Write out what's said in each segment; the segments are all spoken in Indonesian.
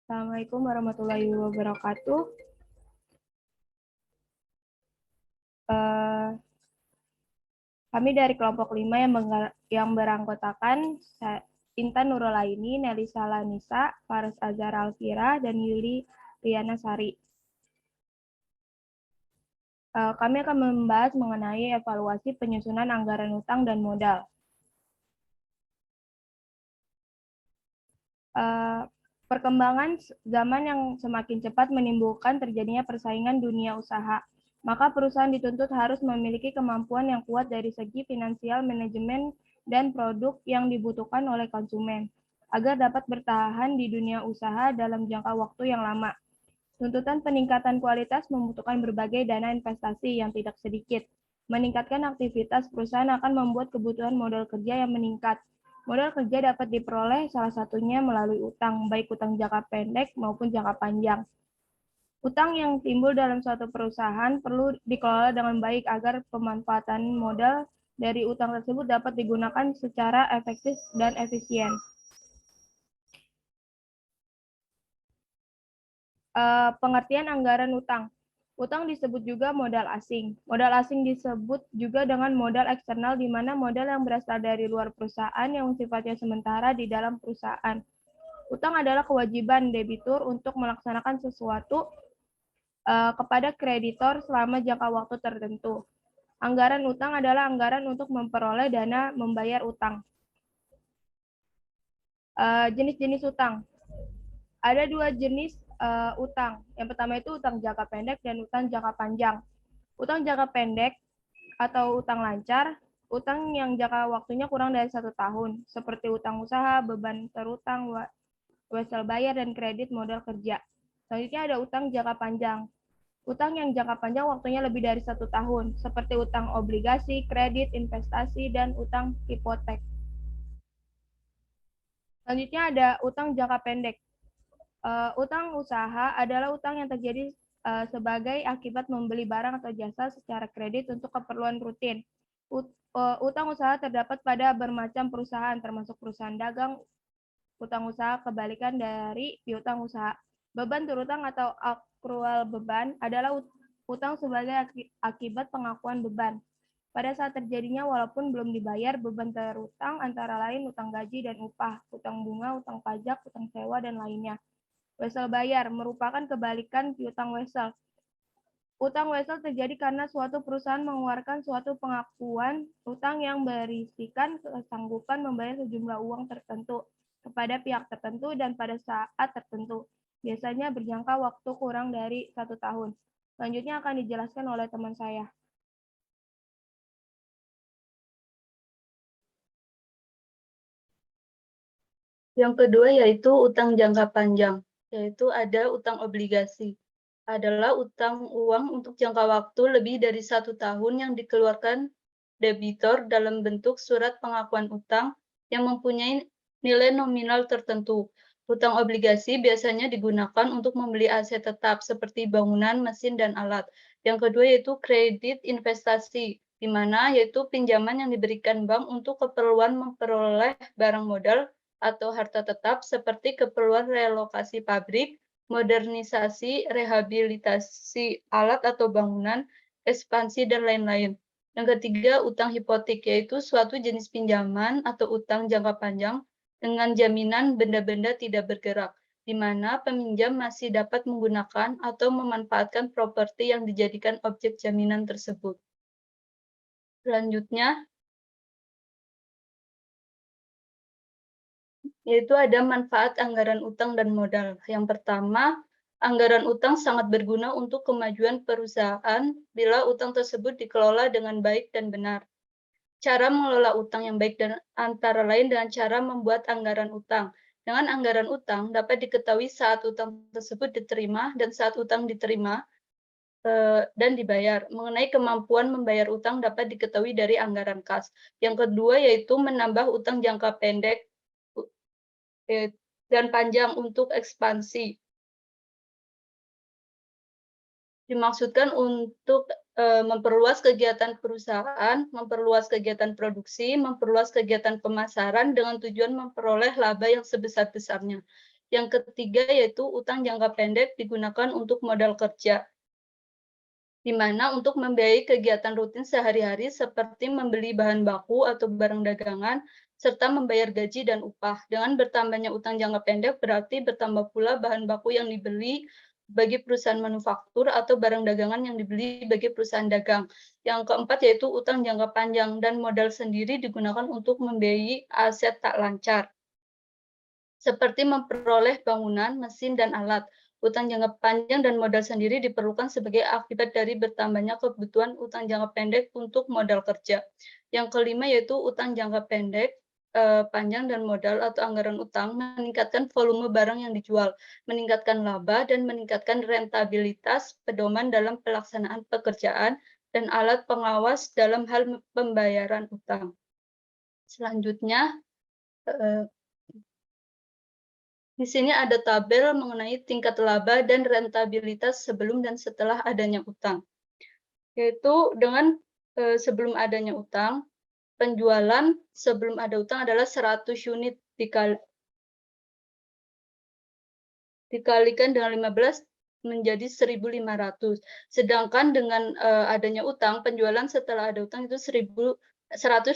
Assalamualaikum warahmatullahi wabarakatuh. Kami dari kelompok 5 yang beranggotakan Intan Nurulaini, Nelisa Lanisa, Faris Azhar Alfira, dan Yuli Liana Sari. Kami akan membahas mengenai evaluasi penyusunan anggaran utang dan modal. Perkembangan zaman yang semakin cepat menimbulkan terjadinya persaingan dunia usaha. Maka perusahaan dituntut harus memiliki kemampuan yang kuat dari segi finansial, manajemen, dan produk yang dibutuhkan oleh konsumen, agar dapat bertahan di dunia usaha dalam jangka waktu yang lama. Tuntutan peningkatan kualitas membutuhkan berbagai dana investasi yang tidak sedikit. Meningkatkan aktivitas perusahaan akan membuat kebutuhan modal kerja yang meningkat. Modal kerja dapat diperoleh salah satunya melalui utang, baik utang jangka pendek maupun jangka panjang. Utang yang timbul dalam suatu perusahaan perlu dikelola dengan baik agar pemanfaatan modal dari utang tersebut dapat digunakan secara efektif dan efisien. Pengertian anggaran utang. Utang disebut juga modal asing. Modal asing disebut juga dengan modal eksternal, di mana modal yang berasal dari luar perusahaan yang sifatnya sementara di dalam perusahaan. Utang adalah kewajiban debitur untuk melaksanakan sesuatu kepada kreditor selama jangka waktu tertentu. Anggaran utang adalah anggaran untuk memperoleh dana membayar utang. Jenis-jenis utang. Ada dua jenis utang. Yang pertama itu utang jangka pendek dan utang jangka panjang. Utang jangka pendek atau utang lancar, utang yang jangka waktunya kurang dari 1 tahun, seperti utang usaha, beban terutang, wesel bayar, dan kredit modal kerja. Selanjutnya ada utang jangka panjang. Utang yang jangka panjang waktunya lebih dari 1 tahun, seperti utang obligasi, kredit, investasi, dan utang hipotek. Selanjutnya ada utang jangka pendek. Utang usaha adalah utang yang terjadi sebagai akibat membeli barang atau jasa secara kredit untuk keperluan rutin. Utang usaha terdapat pada bermacam perusahaan, termasuk perusahaan dagang, utang usaha kebalikan dari piutang usaha. Beban terutang atau akrual beban adalah utang sebagai akibat pengakuan beban. Pada saat terjadinya walaupun belum dibayar, beban terutang antara lain utang gaji dan upah, utang bunga, utang pajak, utang sewa, dan lainnya. Wesel bayar merupakan kebalikan piutang wesel. Utang wesel terjadi karena suatu perusahaan mengeluarkan suatu pengakuan utang yang berisikan kesanggupan membayar sejumlah uang tertentu kepada pihak tertentu dan pada saat tertentu. Biasanya berjangka waktu kurang dari 1 tahun. Selanjutnya akan dijelaskan oleh teman saya. Yang kedua yaitu utang jangka panjang, yaitu ada utang obligasi. Adalah utang uang untuk jangka waktu lebih dari 1 tahun yang dikeluarkan debitur dalam bentuk surat pengakuan utang yang mempunyai nilai nominal tertentu. Utang obligasi biasanya digunakan untuk membeli aset tetap seperti bangunan, mesin, dan alat. Yang kedua yaitu kredit investasi, di mana yaitu pinjaman yang diberikan bank untuk keperluan memperoleh barang modal atau harta tetap seperti keperluan relokasi pabrik, modernisasi, rehabilitasi alat atau bangunan, ekspansi, dan lain-lain. Yang ketiga, utang hipotek, yaitu suatu jenis pinjaman atau utang jangka panjang dengan jaminan benda-benda tidak bergerak, di mana peminjam masih dapat menggunakan atau memanfaatkan properti yang dijadikan objek jaminan tersebut. Selanjutnya, yaitu ada manfaat anggaran utang dan modal. Yang pertama, anggaran utang sangat berguna untuk kemajuan perusahaan bila utang tersebut dikelola dengan baik dan benar. Cara mengelola utang yang baik dan antara lain dengan cara membuat anggaran utang. Dengan anggaran utang dapat diketahui saat utang tersebut diterima dan saat utang diterima dan dibayar. Mengenai kemampuan membayar utang dapat diketahui dari anggaran kas. Yang kedua yaitu menambah utang jangka pendek dan panjang untuk ekspansi. Dimaksudkan untuk memperluas kegiatan perusahaan, memperluas kegiatan produksi, memperluas kegiatan pemasaran dengan tujuan memperoleh laba yang sebesar-besarnya. Yang ketiga yaitu utang jangka pendek digunakan untuk modal kerja, di mana untuk membiayai kegiatan rutin sehari-hari seperti membeli bahan baku atau barang dagangan, serta membayar gaji dan upah. Dengan bertambahnya utang jangka pendek berarti bertambah pula bahan baku yang dibeli bagi perusahaan manufaktur atau barang dagangan yang dibeli bagi perusahaan dagang. Yang keempat yaitu utang jangka panjang dan modal sendiri digunakan untuk membiayai aset tak lancar, seperti memperoleh bangunan, mesin, dan alat. Utang jangka panjang dan modal sendiri diperlukan sebagai akibat dari bertambahnya kebutuhan utang jangka pendek untuk modal kerja. Yang kelima yaitu utang jangka pendek, panjang dan modal atau anggaran utang meningkatkan volume barang yang dijual, meningkatkan laba, dan meningkatkan rentabilitas pedoman dalam pelaksanaan pekerjaan dan alat pengawas dalam hal pembayaran utang. Selanjutnya, di sini ada tabel mengenai tingkat laba dan rentabilitas sebelum dan setelah adanya utang. Yaitu dengan sebelum adanya utang, penjualan sebelum ada utang adalah 100 unit dikalikan dengan 15 menjadi 1.500. Sedangkan dengan adanya utang, penjualan setelah ada utang itu 150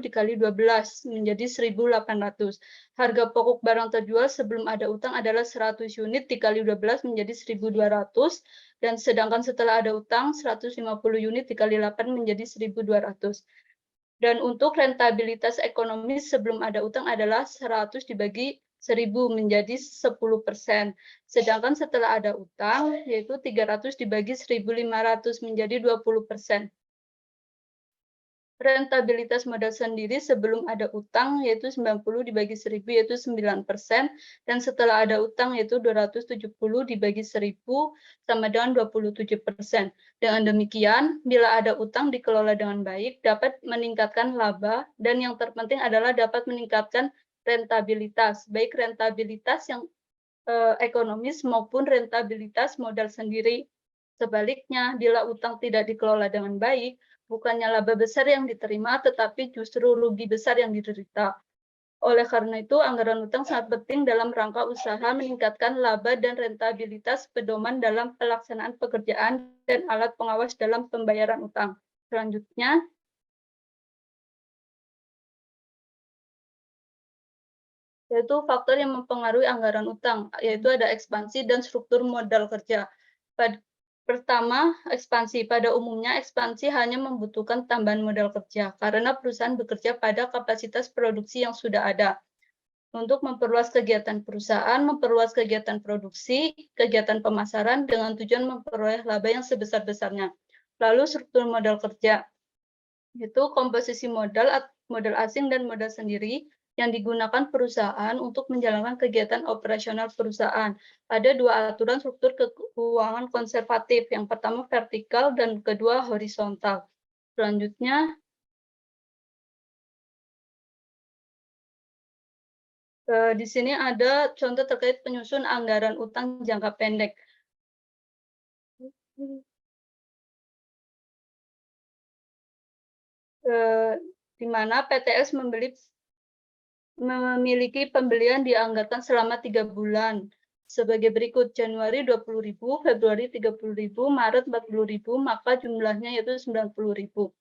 dikali 12 menjadi 1.800. Harga pokok barang terjual sebelum ada utang adalah 100 unit dikali 12 menjadi 1.200, dan sedangkan setelah ada utang 150 unit dikali 8 menjadi 1.200. Dan untuk rentabilitas ekonomi sebelum ada utang adalah 100 dibagi 1.000 menjadi 10%. Sedangkan setelah ada utang, yaitu 300 dibagi 1.500 menjadi 20%. Rentabilitas modal sendiri sebelum ada utang yaitu 90 dibagi 1.000 yaitu 9%, dan setelah ada utang yaitu 270 dibagi 1.000 sama dengan 27%. Dengan demikian, bila ada utang dikelola dengan baik, dapat meningkatkan laba, dan yang terpenting adalah dapat meningkatkan rentabilitas, baik rentabilitas yang ekonomis maupun rentabilitas modal sendiri. Sebaliknya, bila utang tidak dikelola dengan baik, bukannya laba besar yang diterima, tetapi justru rugi besar yang diderita. Oleh karena itu, anggaran utang sangat penting dalam rangka usaha meningkatkan laba dan rentabilitas pedoman dalam pelaksanaan pekerjaan dan alat pengawas dalam pembayaran utang. Selanjutnya, yaitu faktor yang mempengaruhi anggaran utang, yaitu ada ekspansi dan struktur modal kerja. Pertama, ekspansi. Pada umumnya, ekspansi hanya membutuhkan tambahan modal kerja karena perusahaan bekerja pada kapasitas produksi yang sudah ada. Untuk memperluas kegiatan perusahaan, memperluas kegiatan produksi, kegiatan pemasaran dengan tujuan memperoleh laba yang sebesar-besarnya. Lalu struktur modal kerja, yaitu komposisi modal asing dan modal sendiri yang digunakan perusahaan untuk menjalankan kegiatan operasional perusahaan. Ada dua aturan struktur keuangan konservatif, yang pertama vertikal dan kedua horizontal. Selanjutnya, di sini ada contoh terkait penyusun anggaran utang jangka pendek. Di mana PTS memiliki pembelian dianggarkan selama 3 bulan. Sebagai berikut: Januari 20.000, Februari 30.000, Maret 40.000, maka jumlahnya yaitu 90.000.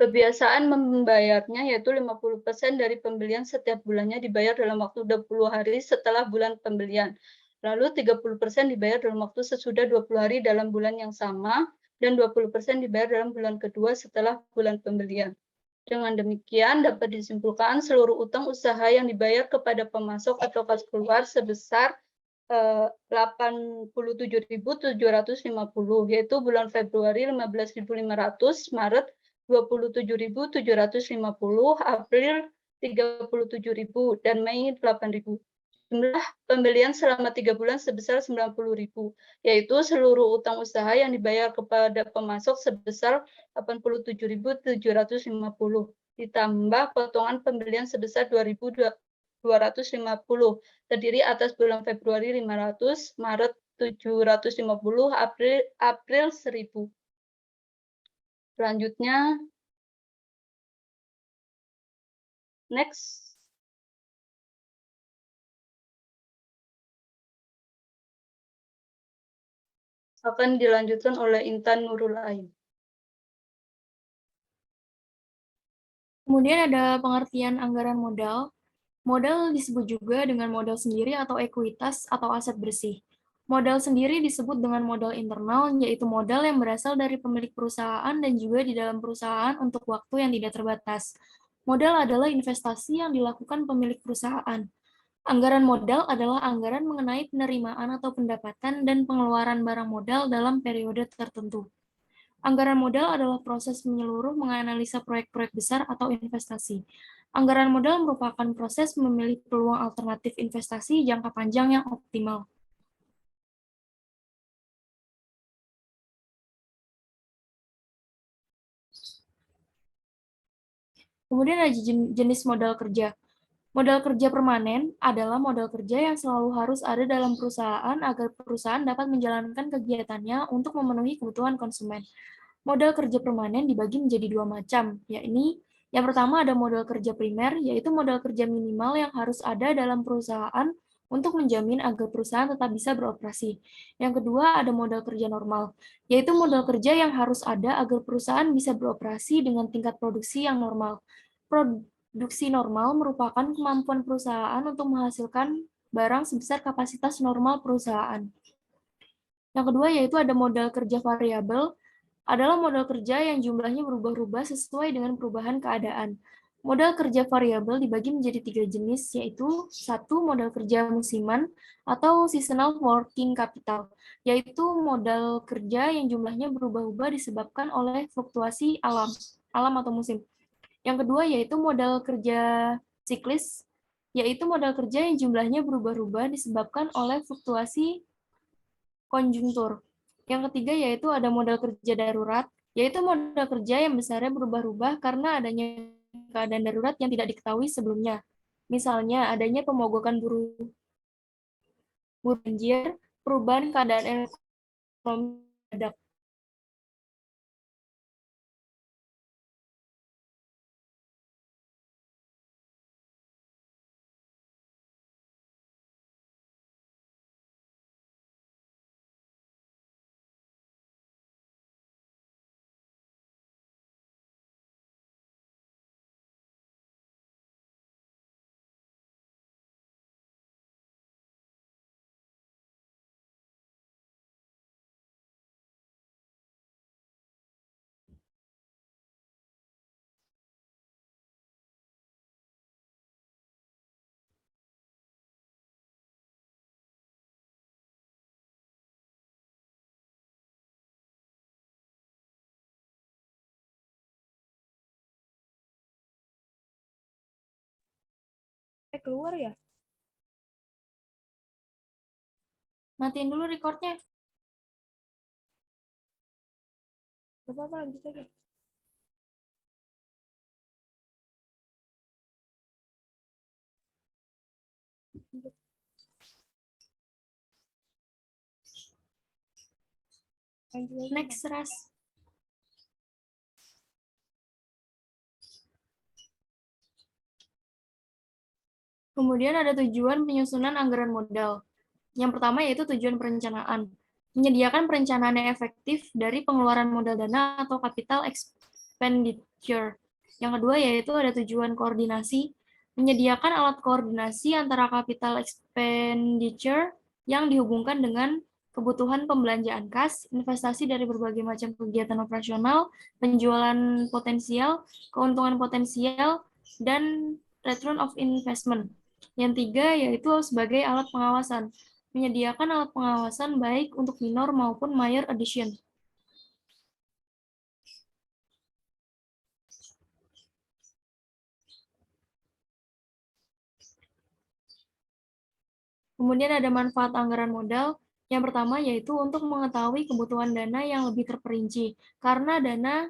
Kebiasaan membayarnya yaitu 50% dari pembelian setiap bulannya dibayar dalam waktu 20 hari setelah bulan pembelian. Lalu 30% dibayar dalam waktu sesudah 20 hari dalam bulan yang sama, dan 20% dibayar dalam bulan kedua setelah bulan pembelian. Dengan demikian, dapat disimpulkan seluruh utang usaha yang dibayar kepada pemasok atau kas keluar sebesar 87.750, yaitu bulan Februari 15.500, Maret 27.750, April 37.000, dan Mei 8.000. Jumlah pembelian selama 3 bulan sebesar 90.000, yaitu seluruh utang usaha yang dibayar kepada pemasok sebesar 87.750, ditambah potongan pembelian sebesar 2.250, terdiri atas bulan Februari 500, Maret 750, April 1.000. Selanjutnya, next. akan dilanjutkan oleh Intan Nurul Ain. Kemudian ada pengertian anggaran modal. Modal disebut juga dengan modal sendiri atau ekuitas atau aset bersih. Modal sendiri disebut dengan modal internal, yaitu modal yang berasal dari pemilik perusahaan dan juga di dalam perusahaan untuk waktu yang tidak terbatas. Modal adalah investasi yang dilakukan pemilik perusahaan. Anggaran modal adalah anggaran mengenai penerimaan atau pendapatan dan pengeluaran barang modal dalam periode tertentu. Anggaran modal adalah proses menyeluruh menganalisa proyek-proyek besar atau investasi. Anggaran modal merupakan proses memilih peluang alternatif investasi jangka panjang yang optimal. Kemudian ada jenis modal kerja. Modal kerja permanen adalah modal kerja yang selalu harus ada dalam perusahaan agar perusahaan dapat menjalankan kegiatannya untuk memenuhi kebutuhan konsumen. Modal kerja permanen dibagi menjadi dua macam, yakni yang pertama ada modal kerja primer, yaitu modal kerja minimal yang harus ada dalam perusahaan untuk menjamin agar perusahaan tetap bisa beroperasi. Yang kedua ada modal kerja normal, yaitu modal kerja yang harus ada agar perusahaan bisa beroperasi dengan tingkat produksi yang normal. Produksi normal merupakan kemampuan perusahaan untuk menghasilkan barang sebesar kapasitas normal perusahaan. Yang kedua yaitu ada modal kerja variabel, adalah modal kerja yang jumlahnya berubah-ubah sesuai dengan perubahan keadaan. Modal kerja variabel dibagi menjadi tiga jenis, yaitu satu modal kerja musiman atau seasonal working capital, yaitu modal kerja yang jumlahnya berubah-ubah disebabkan oleh fluktuasi alam atau musim. Yang kedua yaitu modal kerja siklis, yaitu modal kerja yang jumlahnya berubah-ubah disebabkan oleh fluktuasi konjungtur. Yang ketiga yaitu ada modal kerja darurat, yaitu modal kerja yang besarnya berubah-ubah karena adanya keadaan darurat yang tidak diketahui sebelumnya. Misalnya adanya pemogokan buruh banjir, perubahan keadaan ekonomi mendadak. Keluar ya? Matiin dulu recordnya. Gak apa-apa, lanjut aja. Next, Ras. Kemudian ada tujuan penyusunan anggaran modal. Yang pertama yaitu tujuan perencanaan. Menyediakan perencanaan yang efektif dari pengeluaran modal dana atau capital expenditure. Yang kedua yaitu ada tujuan koordinasi. Menyediakan alat koordinasi antara capital expenditure yang dihubungkan dengan kebutuhan pembelanjaan kas, investasi dari berbagai macam kegiatan operasional, penjualan potensial, keuntungan potensial, dan return of investment. Yang tiga yaitu sebagai alat pengawasan, menyediakan alat pengawasan baik untuk minor maupun major addition. Kemudian ada manfaat anggaran modal. Yang pertama yaitu untuk mengetahui kebutuhan dana yang lebih terperinci, karena dana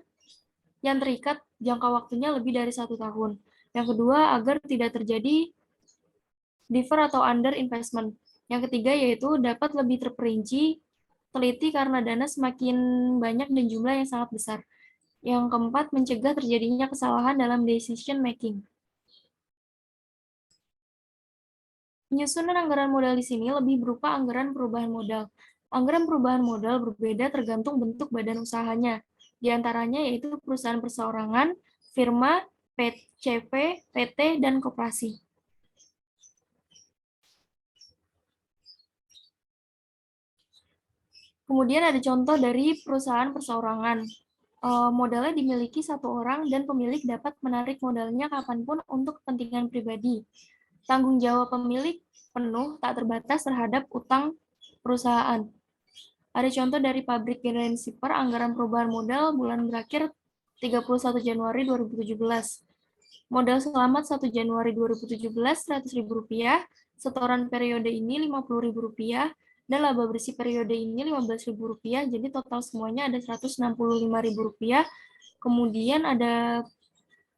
yang terikat jangka waktunya lebih dari 1 tahun. Yang kedua, agar tidak terjadi defer atau under investment. Yang ketiga yaitu dapat lebih terperinci, teliti karena dana semakin banyak dan jumlah yang sangat besar. Yang keempat, mencegah terjadinya kesalahan dalam decision making. Penyusunan anggaran modal di sini lebih berupa anggaran perubahan modal. Anggaran perubahan modal berbeda tergantung bentuk badan usahanya. Di antaranya yaitu perusahaan perseorangan, firma, CV, PT, dan koperasi. Kemudian ada contoh dari perusahaan perseorangan. Modalnya dimiliki satu orang dan pemilik dapat menarik modalnya kapanpun untuk kepentingan pribadi. Tanggung jawab pemilik penuh tak terbatas terhadap utang perusahaan. Ada contoh dari pabrik General Shipper, anggaran perubahan modal bulan berakhir 31 Januari 2017. Modal selamat 1 Januari 2017 Rp100.000, setoran periode ini Rp50.000, dan laba bersih periode ini Rp15.000, jadi total semuanya ada Rp165.000. Kemudian ada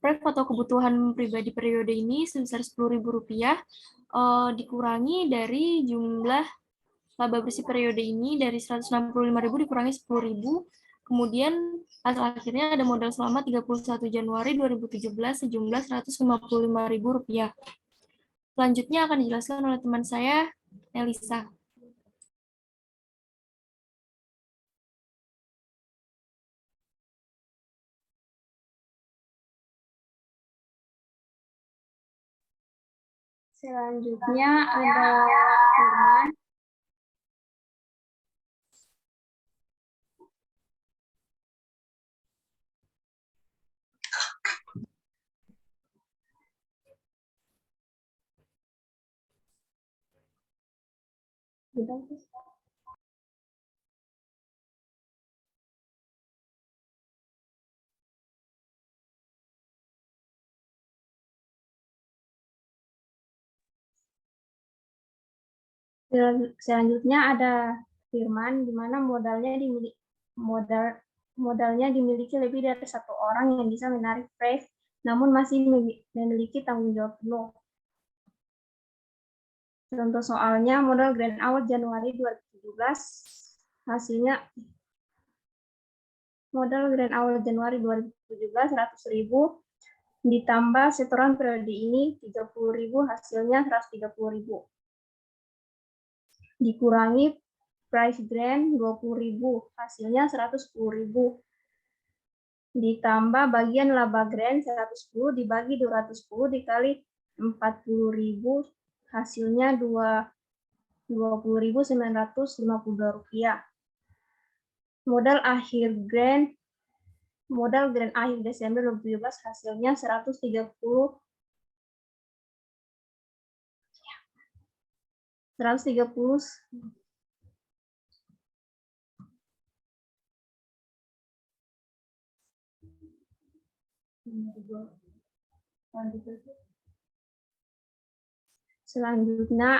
pref atau kebutuhan pribadi periode ini sebesar Rp10.000, dikurangi dari jumlah laba bersih periode ini dari 165.000 dikurangi 10.000. Kemudian hasil akhirnya ada modal selama 31 Januari 2017 sejumlah Rp155.000. Selanjutnya akan dijelaskan oleh teman saya, Elisa. Selanjutnya ada Firman. Selanjutnya ada Firman, di mana modalnya dimiliki lebih dari satu orang yang bisa menarik pref, namun masih memiliki tanggung jawab penuh. Contoh soalnya, modal grand awal Januari 2017, hasilnya modal grand awal Januari 2017 100.000, ditambah setoran periode ini 30.000, hasilnya 130.000. Dikurangi price grand 20.000, hasilnya 110.000. Ditambah bagian laba grand 110 dibagi 210 dikali 40.000, hasilnya 20.952 rupiah. Modal grand akhir Desember 2017 hasilnya 130 Selanjutnya,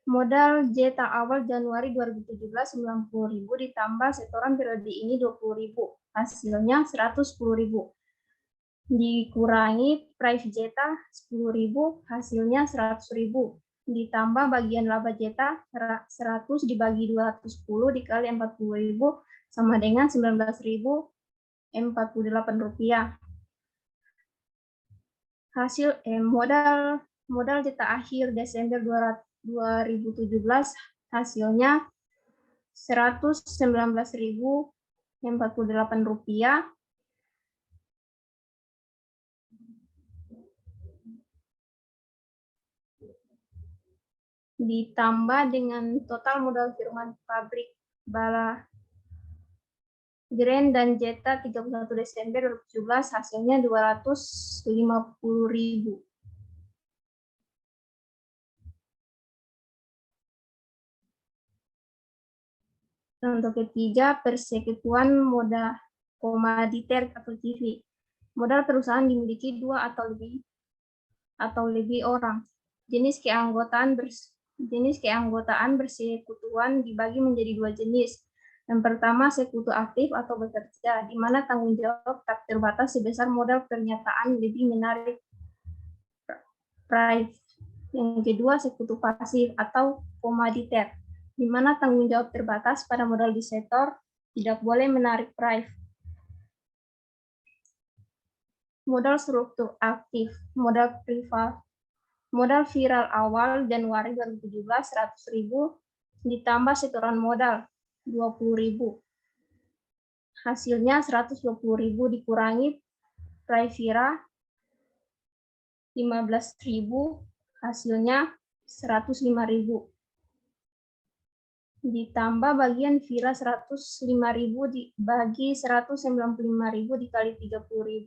modal Jeta awal Januari 2017 90.000 ditambah setoran periode ini 20.000, hasilnya 110.000. Dikurangi price Jeta 10.000, hasilnya 100.000. Ditambah bagian laba Jeta 100 dibagi 210 dikali 40.000 sama dengan 19.048 rupiah. Hasil modal Jeta akhir Desember 2017 hasilnya 119.048 rupiah. Ditambah dengan total modal Firman pabrik Bala Grand dan Jeta 31 Desember 2017 hasilnya 250.000. Untuk ketiga, persekutuan modal komoditer atau CV. Modal perusahaan dimiliki dua atau lebih orang. Jenis keanggotaan bersekutuan dibagi menjadi dua jenis. Yang pertama, sekutu aktif atau bekerja, di mana tanggung jawab tak terbatas sebesar modal pernyataan lebih menarik price. Yang kedua, sekutu pasif atau komoditer, di mana tanggung jawab terbatas pada modal di sektor tidak boleh menarik price. Modal struktur aktif, modal viral awal Januari 2017 100.000 ditambah setoran modal 20.000. Hasilnya 120.000 dikurangi Pravira 15.000, hasilnya 105.000. Ditambah bagian Vira 105.000 dibagi 195.000 dikali 30.000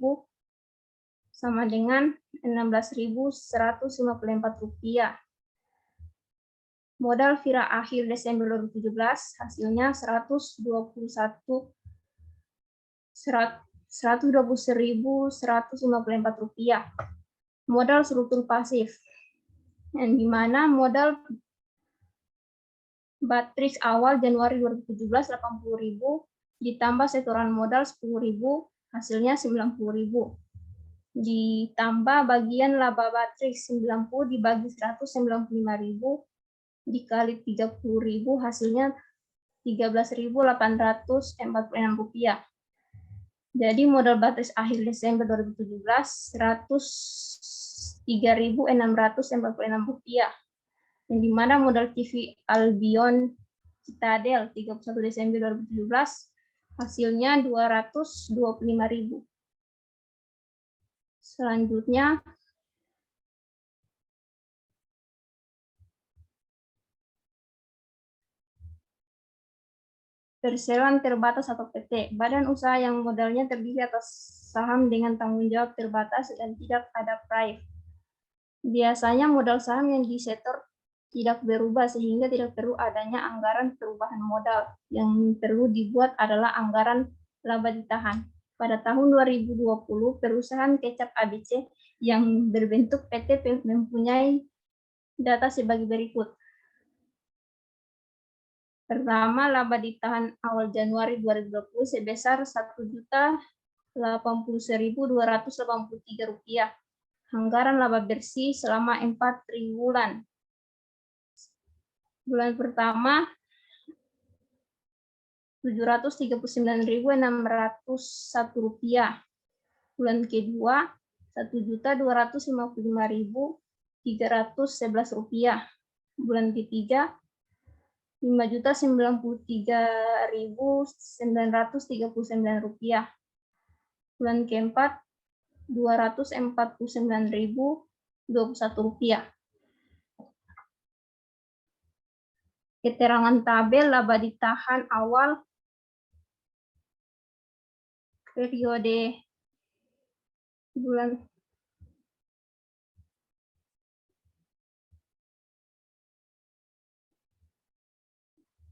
sama dengan 16.154 rupiah. Modal Vira akhir Desember 2017 hasilnya 121.154 rupiah. Modal struktur pasif, yang dimana modal Batrix awal Januari 2017 80.000 ditambah setoran modal 10.000 hasilnya 90.000. Ditambah bagian laba Batrix 90 dibagi 195.000 dikali 30.000 hasilnya 13.846 rupiah. Jadi modal Batrix akhir Desember 2017 103.646 rupiah. Yang dimana modal TV Albion Citadel 31 Desember 2017 hasilnya 225.000. Selanjutnya perseroan terbatas atau PT, badan usaha yang modalnya terdiri atas saham dengan tanggung jawab terbatas dan tidak ada private. Biasanya modal saham yang disetor tidak berubah sehingga tidak perlu adanya anggaran perubahan modal. Yang perlu dibuat adalah anggaran laba ditahan. Pada tahun 2020, perusahaan kecap ABC yang berbentuk PT mempunyai data sebagai berikut. Pertama, laba ditahan awal Januari 2020 sebesar Rp1.080.283. Anggaran laba bersih selama 4 triwulan. Bulan pertama, Rp739.601. Bulan kedua, Rp1.255.311. Bulan ketiga, Rp5.093.939. Bulan keempat, Rp249.021. Keterangan tabel laba ditahan awal periode bulan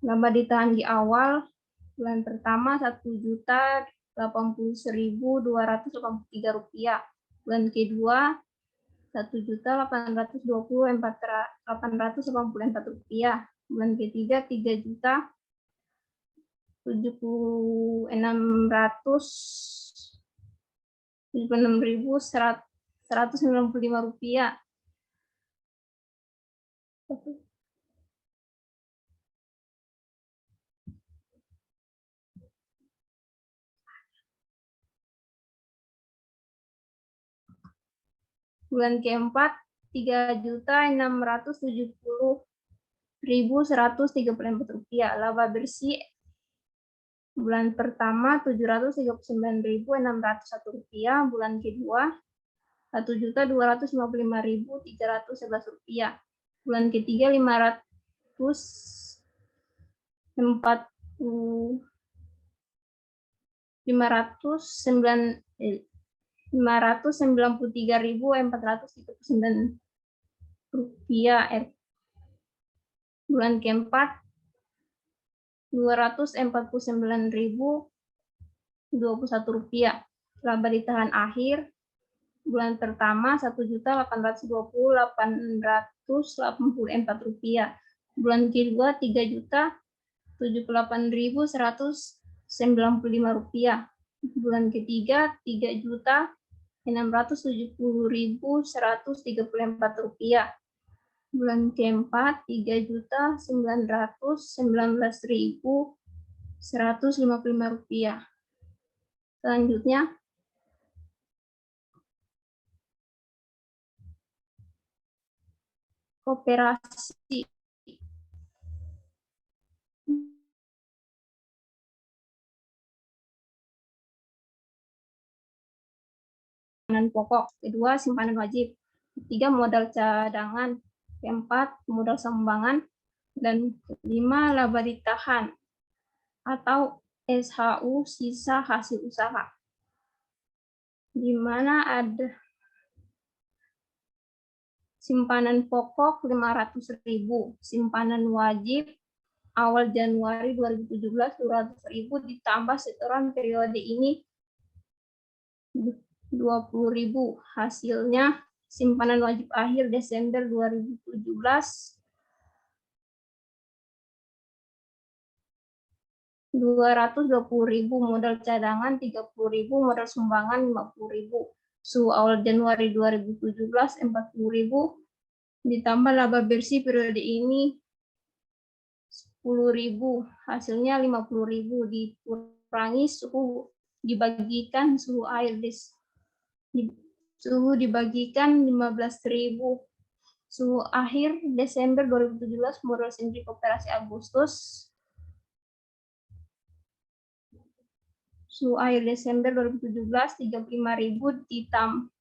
laba ditahan di awal bulan pertama Rp1.080.283. Bulan kedua Rp1.824.884. Bulan ketiga Rp3.76.195. Bulan keempat Rp3.670.134. Laba bersih bulan pertama Rp739.601. Bulan kedua Rp1.255.311. Bulan ketiga Rp593.439. Bulan keempat Rp249.021. Laba ditahan akhir bulan pertama Rp1.828.884. Bulan kedua Rp3.078.195. Bulan ketiga Rp3.670.134. Bulan keempat Rp3.919.155. Selanjutnya koperasi. pokok. Kedua, simpanan wajib. Ketiga, modal cadangan. Keempat, modal sumbangan. Dan kelima, laba ditahan atau SHU, sisa hasil usaha. Di mana ada simpanan pokok 500.000, simpanan wajib awal Januari 2017 200.000 ditambah setoran periode ini 20.000. Hasilnya simpanan wajib akhir Desember 2017 220.000, modal cadangan 30.000, modal sumbangan 50.000. Suhu awal Januari 2017 40.000, ditambah laba bersih periode ini 10.000, hasilnya 50.000, dikurangi suhu dibagikan suhu air suhu dibagikan 15.000. Suhu akhir Desember 2017 modal sendiri koperasi Agustus. Suhu akhir Desember 2017 35.000 ditambah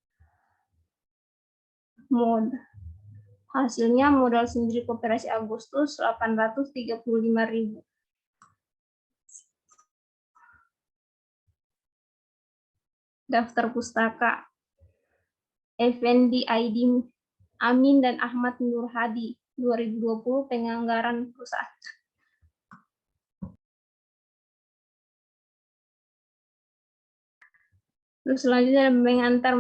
hasilnya modal sendiri koperasi Agustus 835.000. Daftar pustaka Effendi Aidin Amin dan Ahmad Nur Hadi 2020 penganggaran perusahaan. Terus selanjutnya mengantar.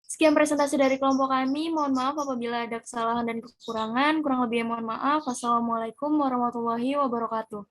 Sekian presentasi dari kelompok kami. Mohon maaf apabila ada kesalahan dan kekurangan. Kurang lebihnya mohon maaf. Wassalamualaikum warahmatullahi wabarakatuh.